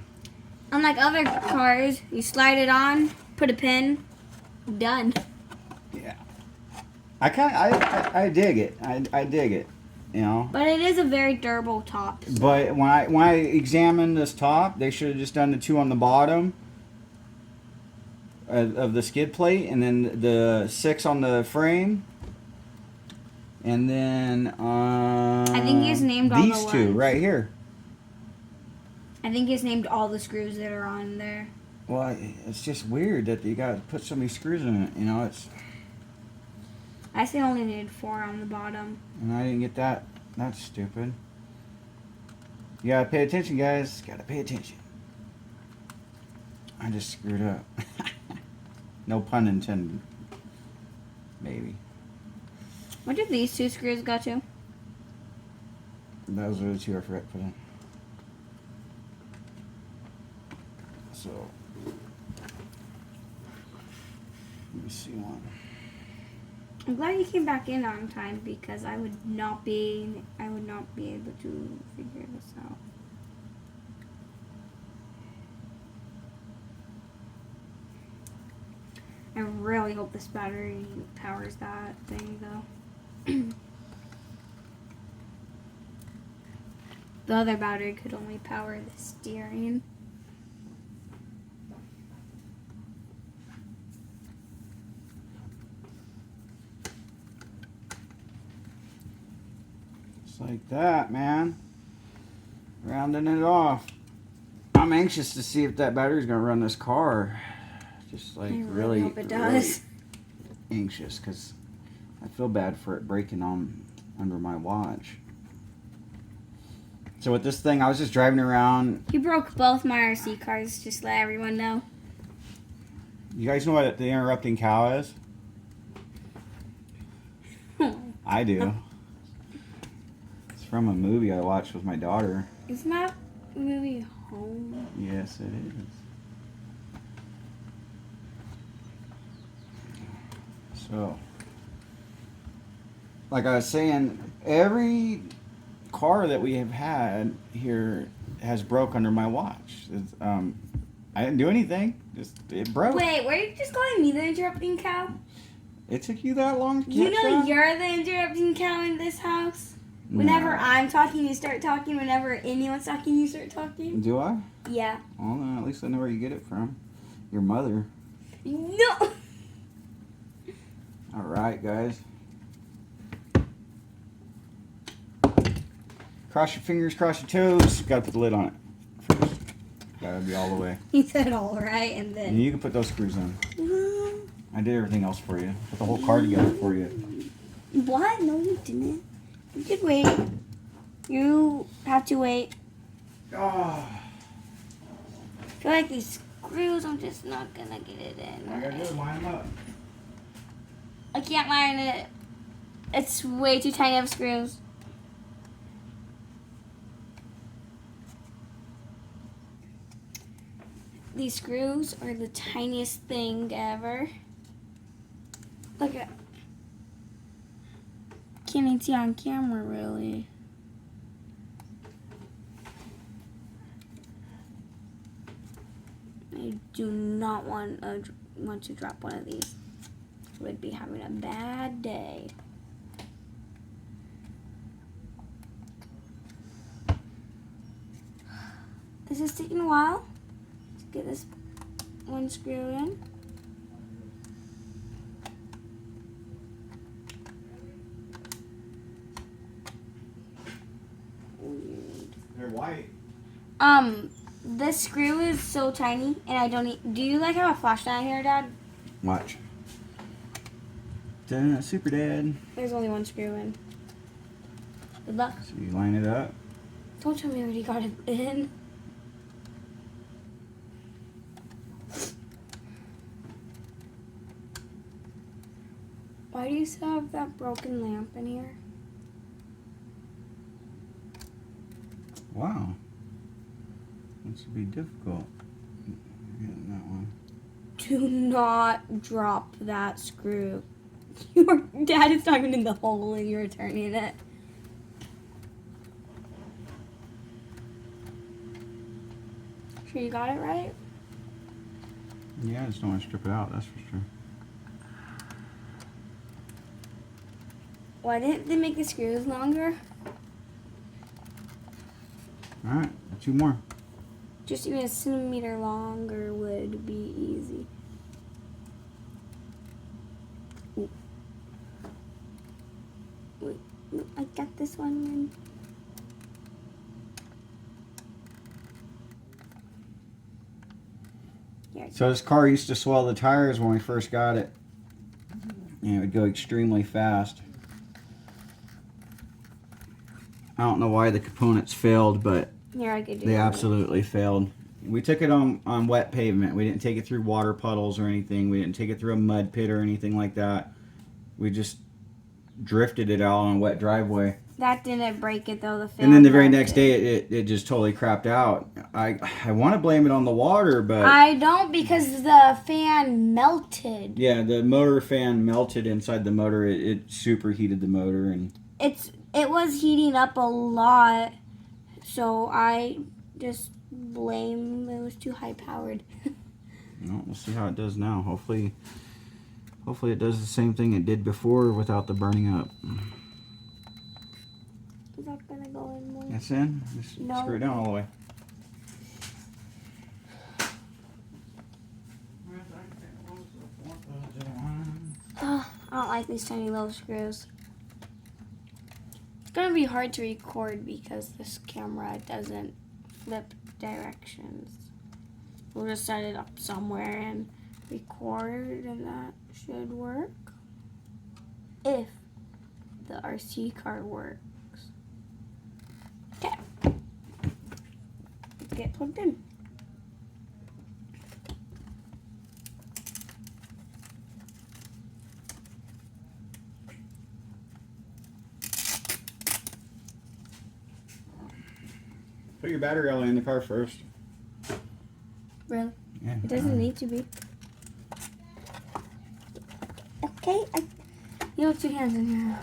Unlike other cars, you slide it on, put a pin, done. Yeah. I dig it. I dig it. You know. But it is a very durable top. So. But when I examined this top, they should have just done the 2 on the bottom of the skid plate, and then the 6 on the frame, and then I think he's named all the these 2 ones. right here. I think he's named all the screws that are on there. Well, it's just weird that you got to put so many screws in it. You know, it's. I see only needed 4 on the bottom. And I didn't get that. That's stupid. You gotta pay attention, guys. Gotta pay attention. I just screwed up. No pun intended. Maybe. Where did these 2 screws go to? Those are the 2 I forgot to put in. So, let me see one. I'm glad you came back in on time because I would not be able to figure this out. I really hope this battery powers that thing though. The other battery could only power the steering. Just like that, man. Rounding it off. I'm anxious to see if that battery's gonna run this car. Just like I really hope it does. Really anxious because I feel bad for it breaking on under my watch. So with this thing, I was just driving around. You broke both my RC cars, just to let everyone know. You guys know what the interrupting cow is? I do. It's from a movie I watched with my daughter. Isn't that movie Home? Yes, it is. So, like I was saying, every car that we have had here has broke under my watch. I didn't do anything. Just it broke. Wait, were you just calling me the interrupting cow? It took you that long to You catch know that? you're the interrupting cow in this house. Whenever No. I'm talking, you start talking. Whenever anyone's talking, you start talking. Do I? Yeah. Well, then at least I know where you get it from. Your mother. No. All right, guys. Cross your fingers, cross your toes. Got to put the lid on it first. Gotta be all the way. He said all right, and And then. you can put those screws in. I did everything else for you. Put the whole car together for you. What? No, you didn't. You could wait. You have to wait. Oh. I feel like these screws, I'm just not gonna get it All I gotta do is in. line them up. I can't line it. It's way too tiny of screws. These screws are the tiniest thing ever. Look at. Can't even see on camera really. I do not want to drop one of these. I would be having a bad day. This is taking a while. Let's get this one screw in. They're white. This screw is so tiny, and I don't need. Do you like have a flashlight on here, Dad? Watch. Super Dad. There's only one screw in. Good luck. So you line it up. Don't tell me I already got it in. Why do you still have that broken lamp in here? Wow. This would be difficult. Getting that one. Do not drop that screw. Your dad is not even in the hole and you're turning it. Sure you got it right? Yeah, I just don't want to strip it out, that's for sure. Why didn't they make the screws longer? Alright, 2 more. Just even a centimeter longer would be easy. Ooh. Wait, no, I got this one in. Here. So this car used to swell the tires when we first got it. And it would go extremely fast. I don't know why the components failed, but Here, I could do they it. absolutely failed. We took it on wet pavement. We didn't take it through water puddles or anything. We didn't take it through a mud pit or anything like that. We just drifted it out on a wet driveway. That didn't break it though. The fan. And then the very melted. next day, it just totally crapped out. I want to blame it on the water, but I don't, because the fan melted. yeah, the motor fan melted inside the motor. It superheated the motor, and It was heating up a lot, so I just blame it was too high powered. we'll see how it does now. Hopefully it does the same thing it did before without the burning up. Is that gonna go in more? That's in. Just No. screw it down all the way. I don't like these tiny little screws. It's gonna be hard to record because this camera doesn't flip directions. We'll just set it up somewhere and record, and that should work. If the RC car works. Okay. Let's get plugged in. Put your battery all in the car first. Really? Yeah. It doesn't need to be. Okay, you have 2 hands in here.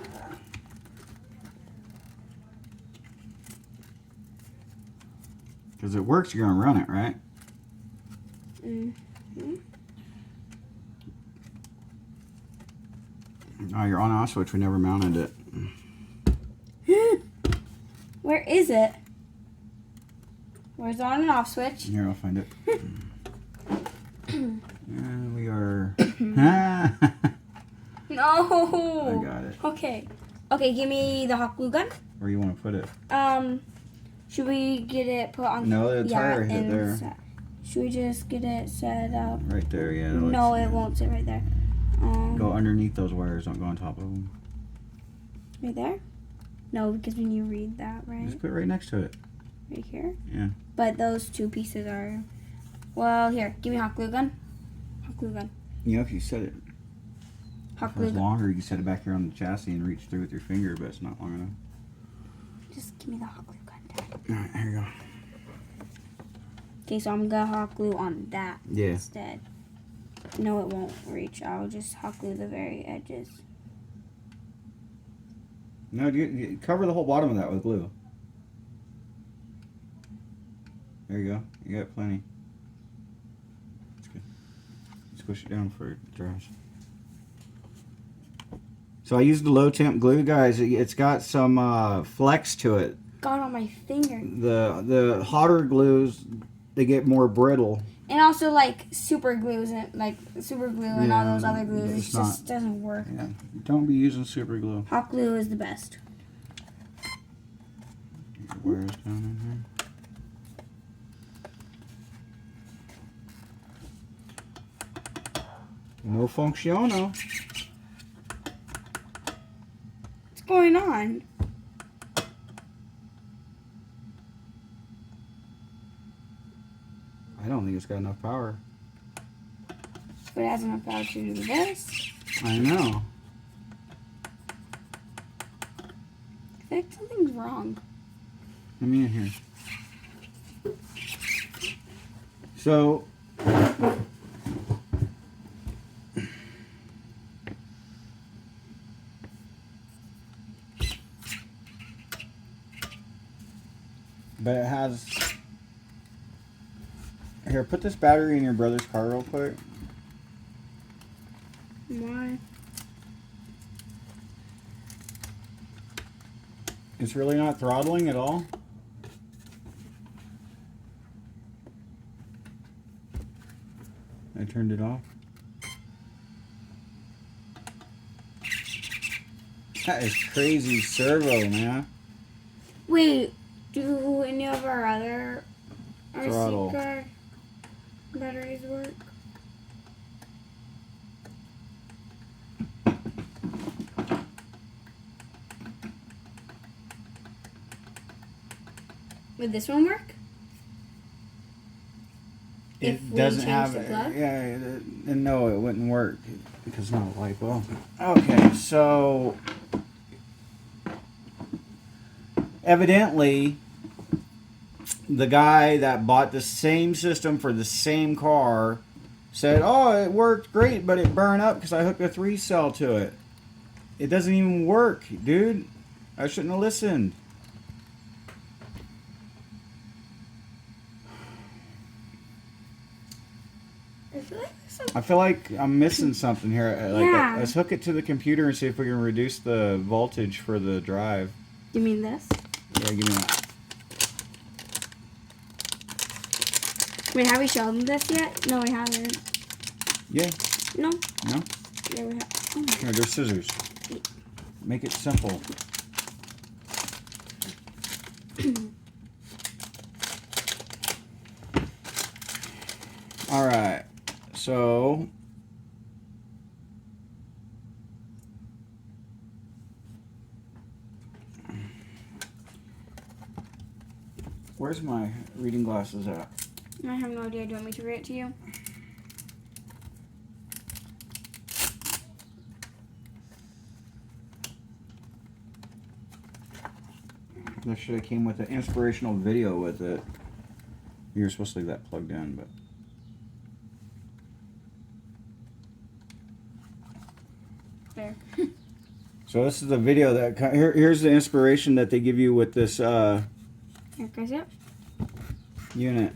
Because it works, you're gonna run it, right? Oh, you're on off switch. We never mounted it. Where is it? Where's the on and off switch? Here, I'll find it. We are. No. I got it. Okay. Okay, give me the hot glue gun. Where you want to put it? Should we get it put on? No, the tire hit there. Should we just get it set up? Right there, yeah. No, it won't sit right there. Go underneath those wires. Don't go on top of them. Right there? No, because when you read that, right? Just put it right next to it. Right here? Yeah. But those two pieces are... Well, here. Give me hot glue gun. Hot glue gun. You know, if you set it Hot if it glue was gun. longer, you can set it back here on the chassis and reach through with your finger, but it's not long enough. Just give me the hot glue gun, Dad. Alright, here you go. Okay, so I'm gonna hot glue on that Yeah. instead. No, it won't reach. I'll just hot glue the very edges. No, you cover the whole bottom of that with glue. There you go. You got plenty. That's good. Squish it down for it dries. So I used the low temp glue, guys. It's got some flex to it. Got on my finger. The hotter glues, they get more brittle. And also like super glues and like super glue and all those other glues. It it's just doesn't work. Yeah, don't be using super glue. Hot glue is the best. Wires down in here. No functiono. What's going on? I don't think it's got enough power. But it has enough power to do this. I know. I think something's wrong. Let me in here. So, but it has. Here, put this battery in your brother's car real quick. Why? It's really not throttling at all. I turned it off. That is crazy servo, man. Wait, do any of our other Throttle. RC car batteries work? Would this one work? If we doesn't change have the plug? no, it wouldn't work because it's not a LiPo. Okay, so evidently the guy that bought the same system for the same car said, "Oh, it worked great, but it burned up because I hooked a 3-cell to it. It doesn't even work, dude. I shouldn't have listened." I feel like I'm missing something here. Yeah. Let's hook it to the computer and see if we can reduce the voltage for the drive. You mean this? Yeah, give me that. Wait, have we shown them this yet? No, we haven't. Yeah. No? No? Yeah, we have. Oh my. Here, there's scissors. Make it simple. All right. So where's my reading glasses at? I have no idea. Do you want me to read it to you? There should have came with an inspirational video with it. You're supposed to leave that plugged in, but There. so this is the video that here's the inspiration that they give you with this Here, guys, yep. unit.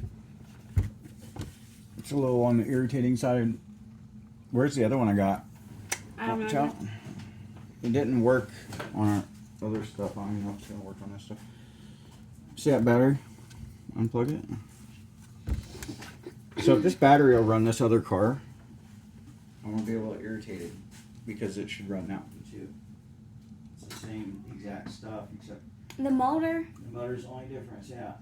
a little on the irritating side. Where's the other one I got? I don't Watch know. out. It didn't work on our other stuff. I don't even know if it's gonna work on this stuff. See that battery? Unplug it. So if this battery will run this other car, I won't be able to irritate it because it should run that one too. It's the same exact stuff except The motor. the motor's the only difference. Yeah.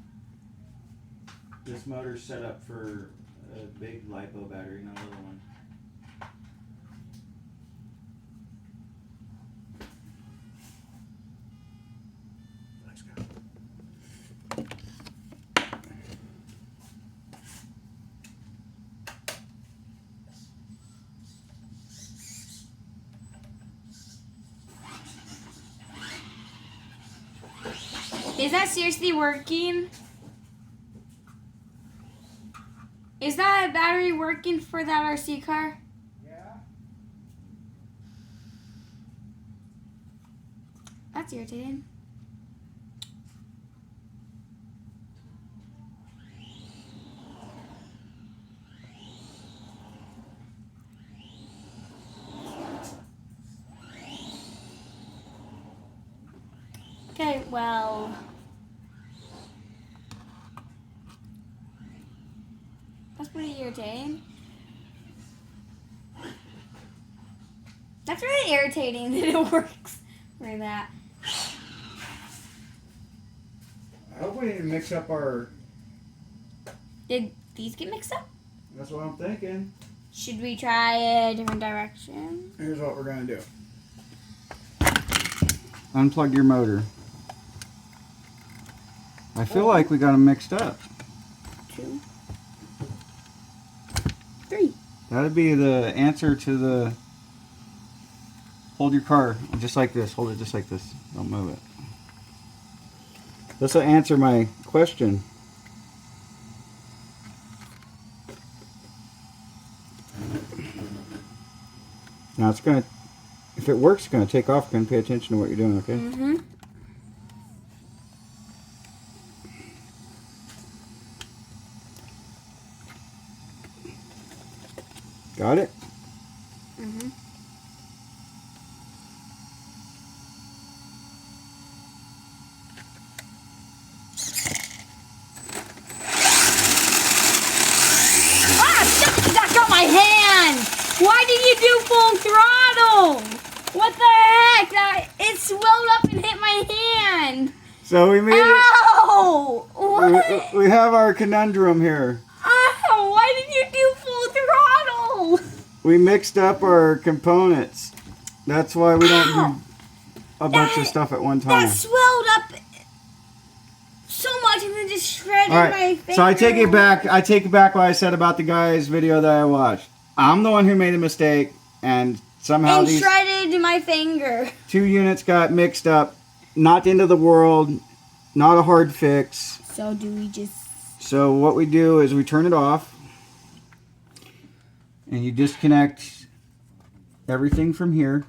This motor's set up for a big LiPo battery, not a little one. Let's go. Is that seriously working? Is that battery working for that RC car? Yeah. That's irritating. Okay, well. That's pretty irritating. That's really irritating that it works for that. I hope we didn't mix up our. Did these get mixed up? That's what I'm thinking. Should we try a different direction? Here's what we're gonna do. Unplug your motor. I feel like we got them mixed up. 2, 3. That'd be the answer to the. Hold your car just like this. Hold it just like this. Don't move it. This will answer my question. Now it's gonna. If it works, it's gonna take off. Gonna pay attention to what you're doing. Okay. Mm-hmm. Got it. Mm-hmm. Ah, shit, that got my hand! Why did you do full throttle? What the heck? It swelled up and hit my hand. So we made it. Ow! What? We have our conundrum here. Ow! Why did you do full throttle? We mixed up our components. That's why we don't do a bunch of stuff at one time. That swelled up so much and then just shredded All my right, finger. so I take it back. I take it back what I said about the guy's video that I watched. I'm the one who made a mistake, and somehow And these shredded my finger. 2 units got mixed up. Not the end of the world. Not a hard fix. So do we just... So what we do is we turn it off, and you disconnect everything from here.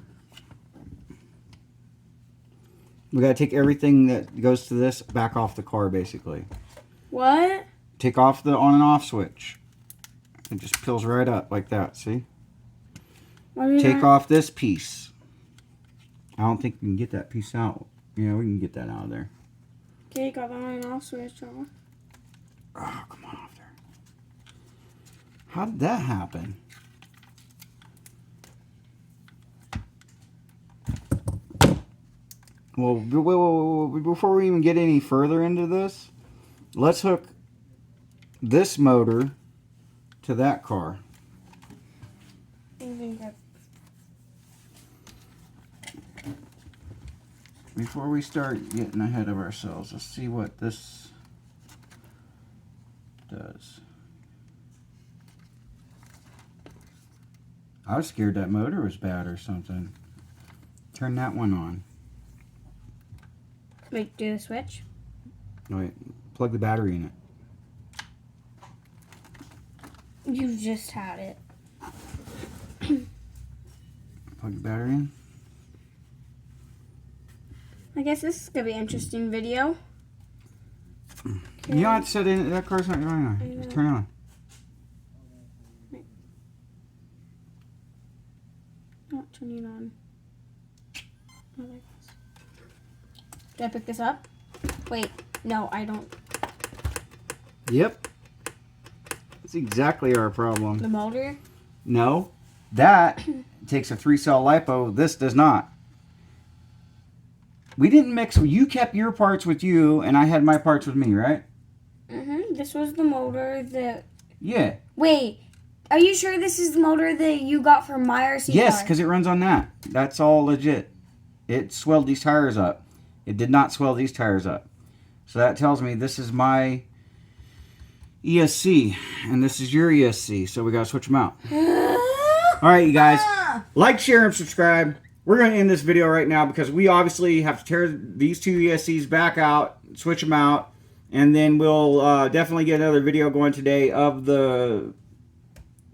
We gotta take everything that goes to this back off the car, basically. What? Take off the on and off switch. It just peels right up like that, see? Take off this piece. I don't think we can get that piece out. Yeah, we can get that out of there. Okay, got the on and off switch on. Oh, come on off there. How did that happen? Well, before we even get any further into this, let's hook this motor to that car. Before we start getting ahead of ourselves, let's see what this does. I was scared that motor was bad or something. Turn that one on. Wait, do the switch? No, wait, plug the battery in it. You just had it. Plug the battery in. I guess this is going to be an interesting video. You know, it said in that car's not going on. Just turn it on. turning on. Oh, there it goes. Do I pick this up? Wait, no, I don't. Yep. That's exactly our problem. The motor? No. That takes a 3-cell LiPo. This does not. We didn't mix. You kept your parts with you, and I had my parts with me, right? Mm-hmm. This was the motor that... Yeah. Wait, are you sure this is the motor that you got from my RC Yes, car? because it runs on that. That's all legit. It swelled these tires up. It did not swell these tires up. So that tells me this is my ESC, and this is your ESC. So we got to switch them out. All right, you guys. Like, share, and subscribe. We're going to end this video right now because we obviously have to tear these two ESCs back out, switch them out, and then we'll definitely get another video going today of the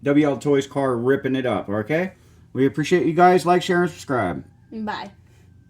WL Toys car ripping it up, okay? We appreciate you guys. Like, share, and subscribe. Bye.